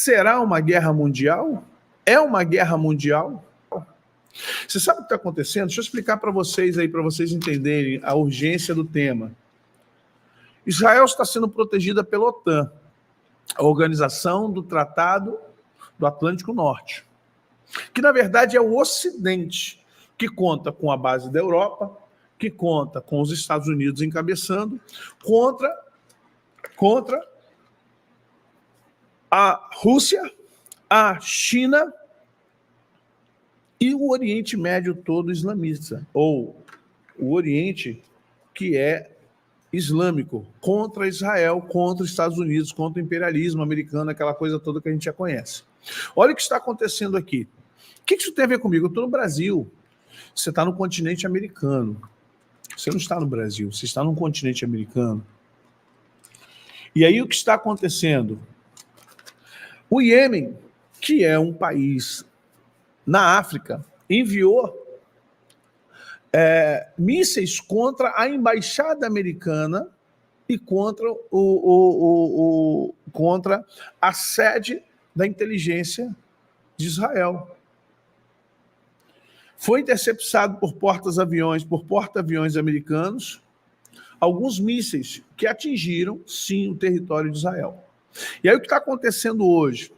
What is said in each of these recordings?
Será uma guerra mundial? É uma guerra mundial? Você sabe o que está acontecendo? Deixa eu explicar para vocês aí, para vocês entenderem a urgência do tema. Israel está sendo protegida pela OTAN, a Organização do Tratado do Atlântico Norte, que na verdade é o Ocidente, que conta com a base da Europa, que conta com os Estados Unidos encabeçando, contra a Rússia, a China e o Oriente Médio todo islamista, ou o Oriente que é islâmico, contra Israel, contra os Estados Unidos, contra o imperialismo americano, aquela coisa toda que a gente já conhece. Olha o que está acontecendo aqui. O que isso tem a ver comigo? Eu estou no Brasil, você está no continente americano. Você não está no Brasil, você está no continente americano. E aí o que está acontecendo? O Iêmen, que é um país na África, enviou mísseis contra a embaixada americana e contra a sede da inteligência de Israel. Foi interceptado por porta-aviões americanos, alguns mísseis que atingiram, sim, o território de Israel. E aí o que está acontecendo hoje?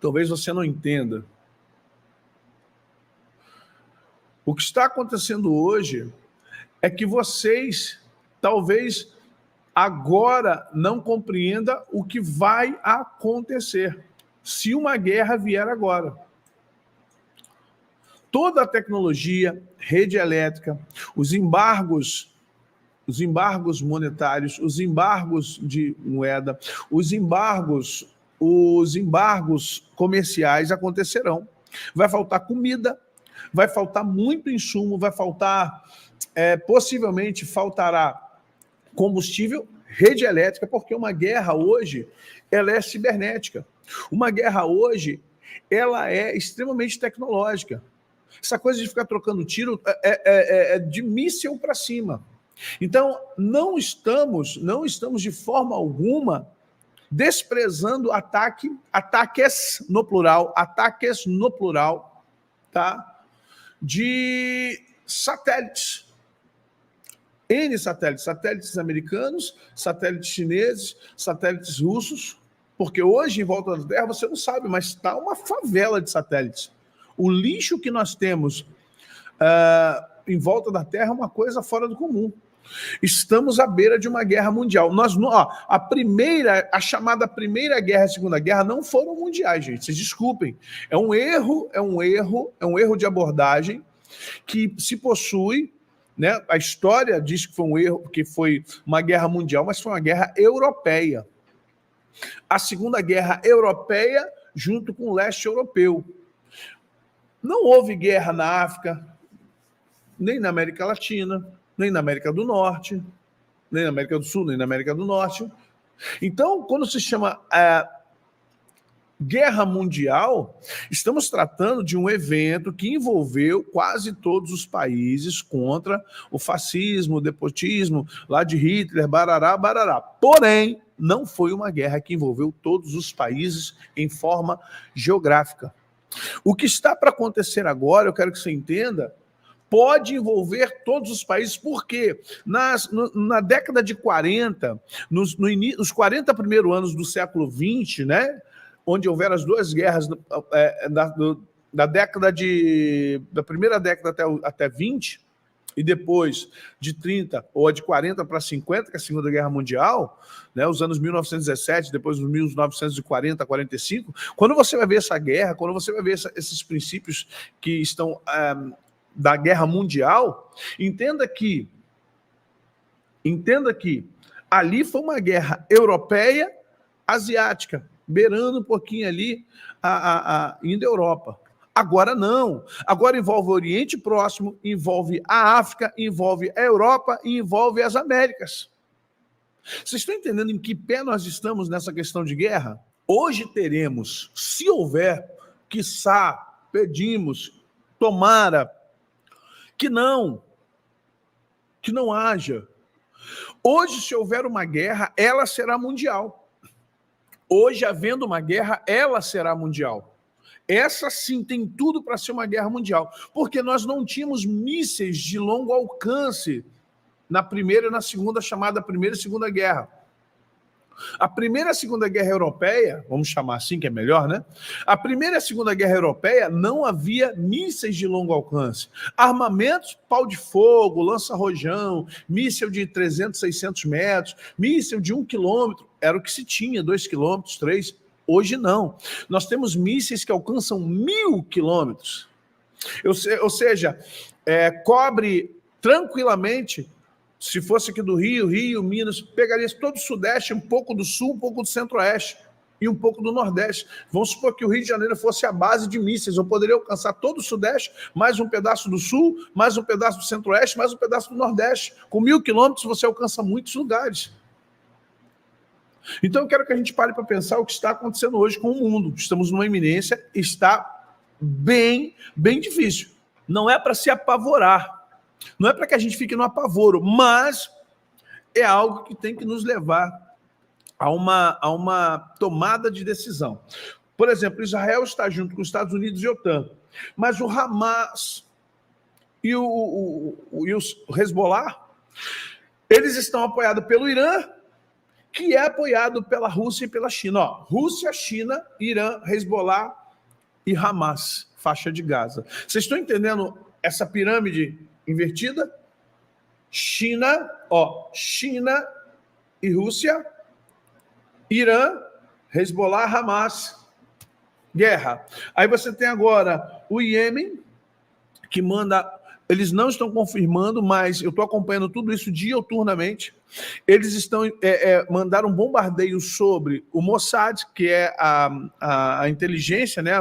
Talvez você não entenda. O que está acontecendo hoje é que vocês, talvez, agora não compreendam o que vai acontecer se uma guerra vier agora. Toda a tecnologia, rede elétrica, os embargos monetários, os embargos de moeda, os embargos comerciais acontecerão. Vai faltar comida, vai faltar muito insumo, vai faltar, possivelmente faltará combustível, rede elétrica, porque uma guerra hoje, ela é cibernética. Uma guerra hoje, ela é extremamente tecnológica. Essa coisa de ficar trocando tiro é de míssil para cima. Então, não estamos de forma alguma desprezando ataques no plural, tá? De satélites. N satélites, satélites americanos, satélites chineses, satélites russos, porque hoje, em volta da Terra, você não sabe, mas está uma favela de satélites. O lixo que nós temos em volta da Terra é uma coisa fora do comum. Estamos à beira de uma guerra mundial. A chamada Primeira Guerra e a Segunda Guerra não foram mundiais, gente. Vocês desculpem. É um erro de abordagem que se possui, né? A história diz que foi um erro, que foi uma guerra mundial, mas foi uma guerra europeia. A Segunda Guerra Europeia junto com o leste europeu. Não houve guerra na África, nem na América Latina, nem na América do Norte, nem na América do Sul, nem na América do Norte. Então, quando se chama guerra mundial, estamos tratando de um evento que envolveu quase todos os países contra o fascismo, o despotismo, lá de Hitler, barará, barará. Porém, não foi uma guerra que envolveu todos os países em forma geográfica. O que está para acontecer agora, eu quero que você entenda, pode envolver todos os países, porque na década de 40, nos 40 primeiros anos do século XX, né, onde houveram as duas guerras da primeira década até 20, e depois de 30 ou de 40 para 50, que é a Segunda Guerra Mundial, né, os anos 1917, depois os 1940, 45, quando você vai ver essa guerra, quando você vai ver esses princípios que estão da guerra mundial, entenda que ali foi uma guerra europeia, asiática, beirando um pouquinho ali indo à Europa. Agora não. Agora envolve o Oriente Próximo, envolve a África, envolve a Europa e envolve as Américas. Vocês estão entendendo em que pé nós estamos nessa questão de guerra? Hoje teremos, se houver, quiçá, pedimos, tomara, que não haja. Hoje, se houver uma guerra, ela será mundial. Hoje, havendo uma guerra, ela será mundial. Essa sim tem tudo para ser uma guerra mundial, porque nós não tínhamos mísseis de longo alcance na primeira e na segunda, chamada Primeira e Segunda Guerra. A Primeira e a Segunda Guerra Europeia, vamos chamar assim que é melhor, né? A Primeira e a Segunda Guerra Europeia não havia mísseis de longo alcance. Armamentos, pau de fogo, lança-rojão, míssil de 300, 600 metros, míssil de 1 quilômetro, era o que se tinha, 2 quilômetros, 3. Hoje não. Nós temos mísseis que alcançam 1.000 quilômetros. Ou seja, cobre tranquilamente. Se fosse aqui do Rio, Minas, pegaria todo o Sudeste, um pouco do Sul, um pouco do Centro-Oeste e um pouco do Nordeste. Vamos supor que o Rio de Janeiro fosse a base de mísseis. Eu poderia alcançar todo o Sudeste, mais um pedaço do Sul, mais um pedaço do Centro-Oeste, mais um pedaço do Nordeste. Com 1.000 quilômetros você alcança muitos lugares. Então eu quero que a gente pare para pensar o que está acontecendo hoje com o mundo. Estamos numa iminência, está bem difícil. Não é para se apavorar. Não é para que a gente fique no apavoro, mas é algo que tem que nos levar a uma tomada de decisão. Por exemplo, Israel está junto com os Estados Unidos e a OTAN, mas o Hamas e o Hezbollah, eles estão apoiados pelo Irã, que é apoiado pela Rússia e pela China. Ó, Rússia, China, Irã, Hezbollah e Hamas, faixa de Gaza. Vocês estão entendendo essa pirâmide invertida? China e Rússia, Irã, Hezbollah, Hamas, guerra. Aí você tem agora o Iêmen, que manda... Eles não estão confirmando, mas eu estou acompanhando tudo isso diuturnamente. Eles estão mandaram um bombardeio sobre o Mossad, que é a inteligência, né?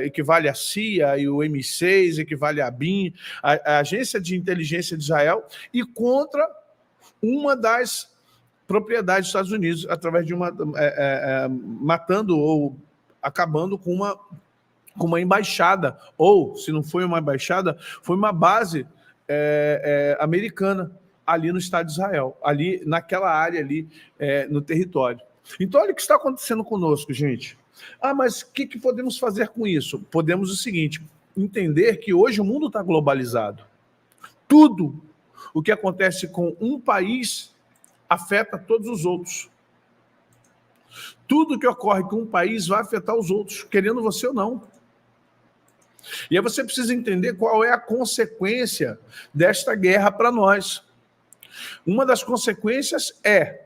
Equivale à CIA, e o M6 equivale à BIM, a agência de inteligência de Israel, e contra uma das propriedades dos Estados Unidos, através de matando ou acabando com uma embaixada, ou, se não foi uma embaixada, foi uma base americana ali no Estado de Israel, ali naquela área ali, no território. Então, olha o que está acontecendo conosco, gente. Mas o que podemos fazer com isso? Podemos o seguinte, entender que hoje o mundo está globalizado. Tudo o que acontece com um país afeta todos os outros. Tudo que ocorre com um país vai afetar os outros, querendo você ou não. E aí você precisa entender qual é a consequência desta guerra para nós. Uma das consequências é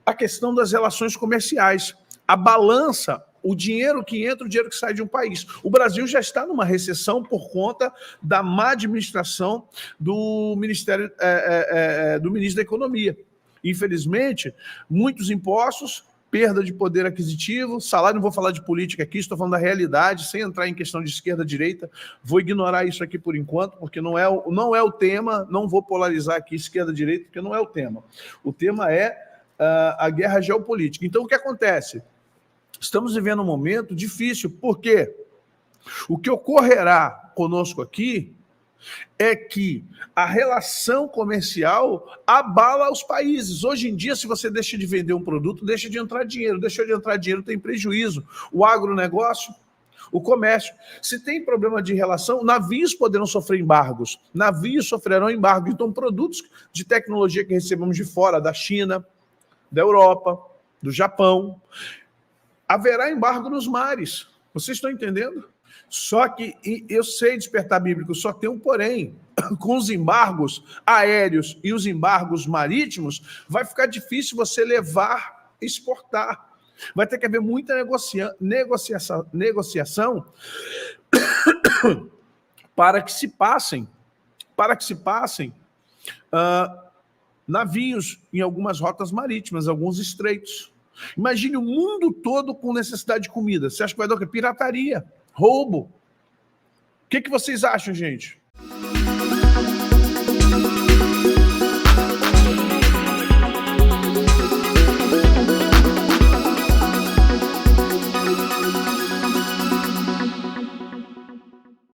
a questão das relações comerciais. A balança, o dinheiro que entra, o dinheiro que sai de um país. O Brasil já está numa recessão por conta da má administração do ministro da Economia. Infelizmente, muitos impostos, perda de poder aquisitivo, salário, não vou falar de política aqui, estou falando da realidade, sem entrar em questão de esquerda, direita, vou ignorar isso aqui por enquanto, porque não é o tema, não vou polarizar aqui esquerda, direita, porque não é o tema. O tema é a guerra geopolítica. Então, o que acontece? Estamos vivendo um momento difícil, porque o que ocorrerá conosco aqui é que a relação comercial abala os países. Hoje em dia, se você deixa de vender um produto, deixa de entrar dinheiro. Deixa de entrar dinheiro, tem prejuízo. O agronegócio, o comércio. Se tem problema de relação, navios poderão sofrer embargos. Navios sofrerão embargos. Então, produtos de tecnologia que recebemos de fora, da China, da Europa, do Japão, haverá embargo nos mares. Vocês estão entendendo? Só que, eu sei despertar bíblico, só tem um porém. Com os embargos aéreos e os embargos marítimos, vai ficar difícil você levar, exportar. Vai ter que haver muita negociação para que se passem navios em algumas rotas marítimas, alguns estreitos. Imagine o mundo todo com necessidade de comida. Você acha que vai dar o quê? Pirataria. Roubo. O que vocês acham, gente?